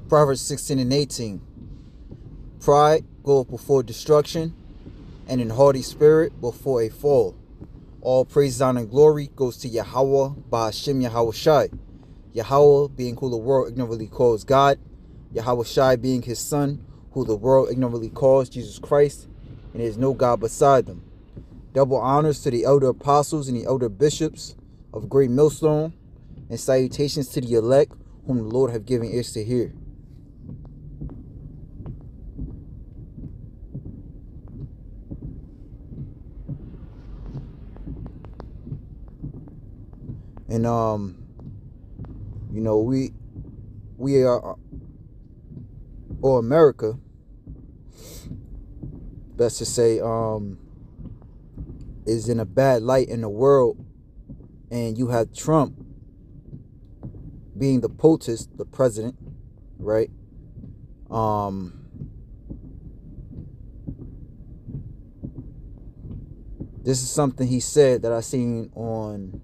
Proverbs 16 and 18. Pride goeth before destruction, and an haughty spirit before a fall. All praise, honor, and glory goes to Yahweh, Ba'ashem Yahweh Shai. Yahweh being who the world ignorantly calls God, Yahweh Shai being his son, who the world ignorantly calls Jesus Christ, and there is no God beside them. Double honors to the elder apostles and the elder bishops of Great Millstone, and salutations to the elect whom the Lord have given ears to hear. And you know, we are, or America, best to say, is in a bad light in the world, and you have Trump being the POTUS, the president, right? This is something he said that I seen on,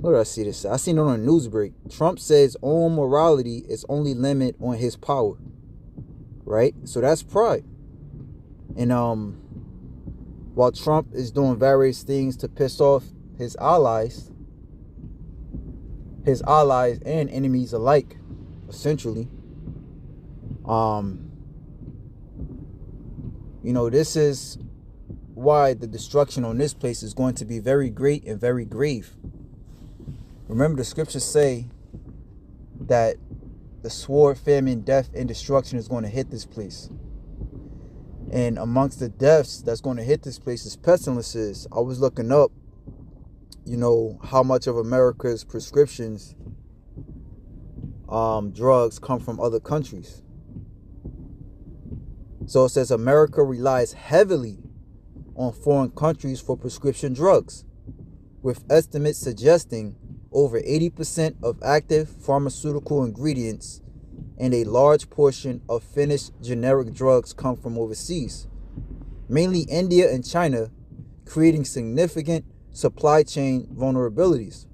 where did I see this? I seen it on a news break. Trump says all morality is only limit on his power, right? So that's pride. And while Trump is doing various things to piss off his allies and enemies alike, essentially, you know, this is why the destruction on this place is going to be very great and very grave. Remember, the scriptures say that the sword, famine, death, and destruction is going to hit this place. And amongst the deaths that's going to hit this place is pestilences. I was looking up, you know, how much of America's prescriptions drugs come from other countries. So it says America relies heavily on foreign countries for prescription drugs, with estimates suggesting over 80% of active pharmaceutical ingredients and a large portion of finished generic drugs come from overseas, mainly India and China, creating significant supply chain vulnerabilities.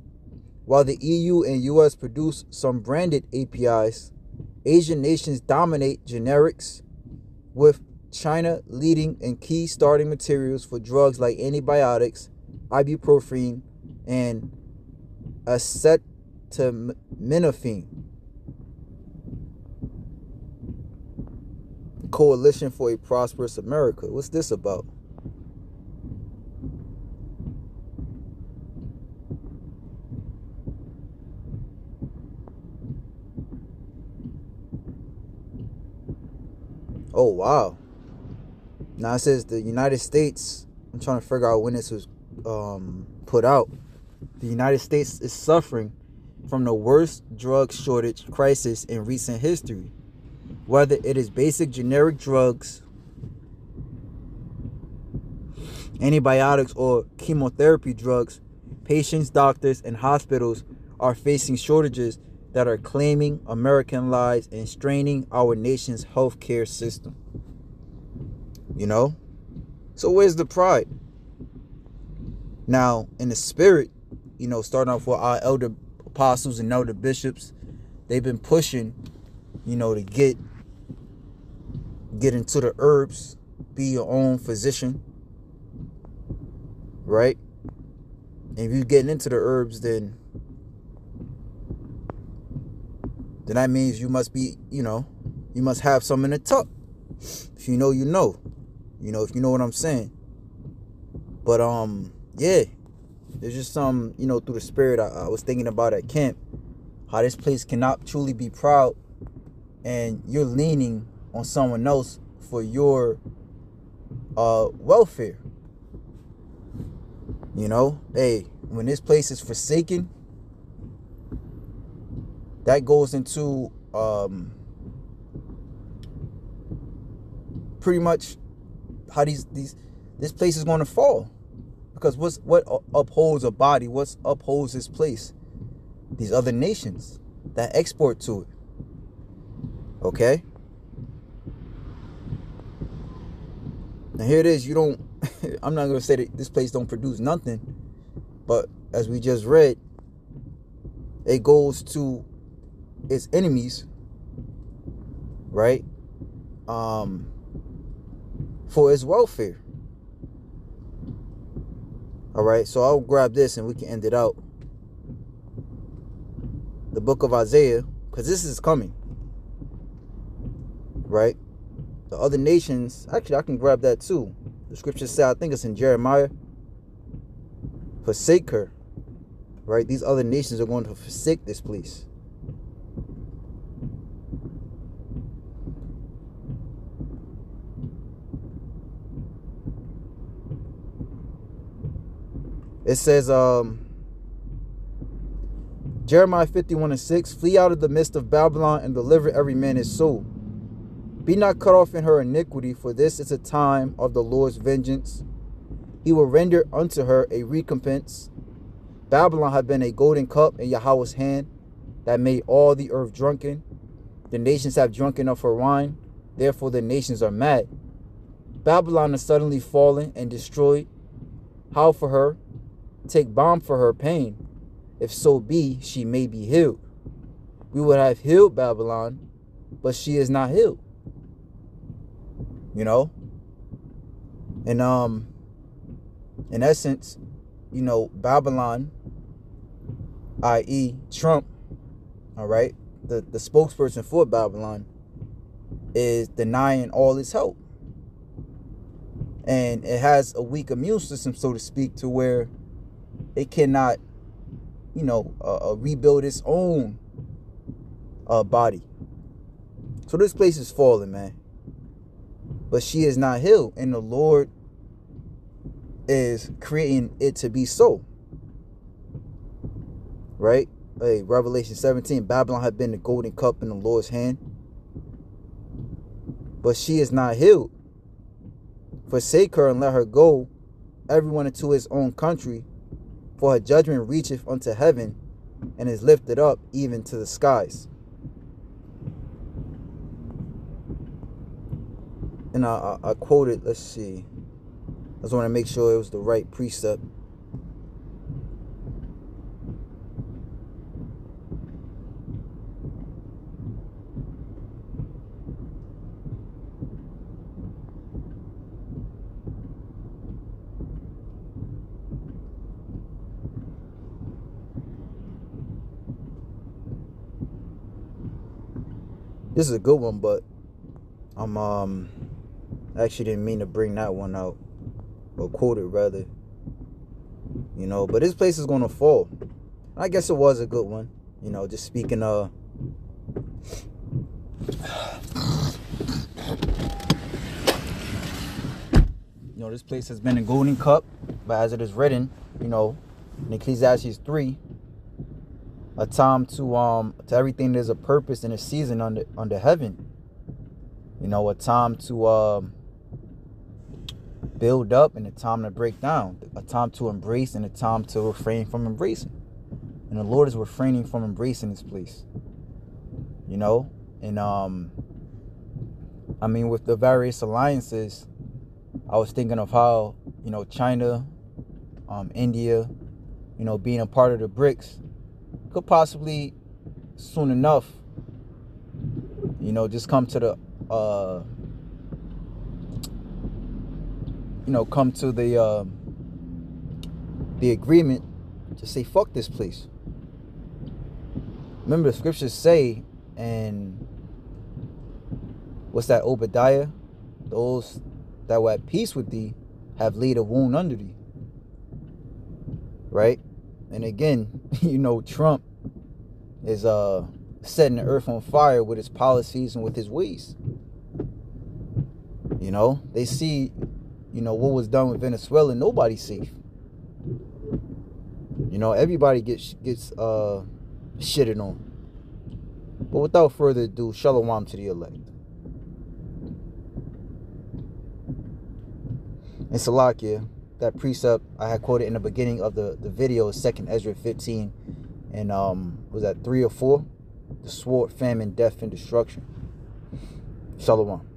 While the EU and US produce some branded APIs, Asian nations dominate generics, with China leading in key starting materials for drugs like antibiotics, ibuprofen, and acetaminophen. Coalition for a Prosperous America. What's this about? Oh, wow. Now it says the United States, I'm trying to figure out when this was put out. The United States is suffering from the worst drug shortage crisis in recent history. Whether it is basic generic drugs, antibiotics, or chemotherapy drugs, patients, doctors, and hospitals are facing shortages that are claiming American lives and straining our nation's healthcare system. You know? So where's the pride? Now, in the spirit, you know, starting off with our elder apostles and elder bishops, they've been pushing, you know, to get into the herbs, be your own physician, right? And if you're getting into the herbs, then that means you must be, you know, you must have some in the tuck. If you know, you know. You know, if you know what I'm saying. But yeah, there's just some, you know, through the spirit I was thinking about at camp, how this place cannot truly be proud, and you're leaning on someone else for your welfare. You know, hey, when this place is forsaken, that goes into pretty much how this place is going to fall. Because what upholds a body? What upholds this place? These other nations that export to it. Okay? Now here it is. You don't, I'm not going to say that this place don't produce nothing. But as we just read, it goes to its enemies, right? For its welfare. All right, so I'll grab this and we can end it out. The book of Isaiah, because this is coming, right? The other nations, actually, I can grab that too. The scripture said, I think it's in Jeremiah, forsake her, right? These other nations are going to forsake this place. It says, Jeremiah 51:6, flee out of the midst of Babylon and deliver every man his soul. Be not cut off in her iniquity, for this is a time of the Lord's vengeance. He will render unto her a recompense. Babylon had been a golden cup in Yahweh's hand that made all the earth drunken. The nations have drunken of her wine, therefore the nations are mad. Babylon is suddenly fallen and destroyed. Howl for her, take balm for her pain, if so be she may be healed. We would have healed Babylon, but she is not healed. You know? And in essence, you know, Babylon, i.e. Trump, all right, the spokesperson for Babylon, is denying all its help. And it has a weak immune system, so to speak, to where it cannot, you know, rebuild its own body. So this place is falling, man. But she is not healed, and the Lord is creating it to be so. Right? Hey, Revelation 17, Babylon had been the golden cup in the Lord's hand, but she is not healed. Forsake her and let her go, everyone into his own country, for her judgment reacheth unto heaven, and is lifted up even to the skies. And I quoted, let's see, I just want to make sure it was the right precept. This is a good one, but I'm actually didn't mean to bring that one out, or quote it rather. You know, but this place is gonna fall. I guess it was a good one. You know, just speaking you know, this place has been a golden cup, but as it is written, you know, in Ecclesiastes 3, a time to everything there's a purpose and a season under heaven. You know, a time to build up and a time to break down, a time to embrace and a time to refrain from embracing. And the Lord is refraining from embracing this place. You know, and I mean, with the various alliances, I was thinking of how, you know, China, India, you know, being a part of the BRICS, could possibly soon enough, you know, just come to the you know, come to the agreement to say fuck this place. Remember, the scriptures say, and what's that, Obadiah, those that were at peace with thee have laid a wound under thee. Right? And again, you know, Trump is setting the earth on fire with his policies and with his ways. You know, they see, you know, what was done with Venezuela. Nobody's safe. You know, everybody gets shitted on. But without further ado, shalom to the elect. And Salakia, that precept I had quoted in the beginning of the video is 2nd Ezra 15, and was that 3 or 4? The sword, famine, death, and destruction. Shalom.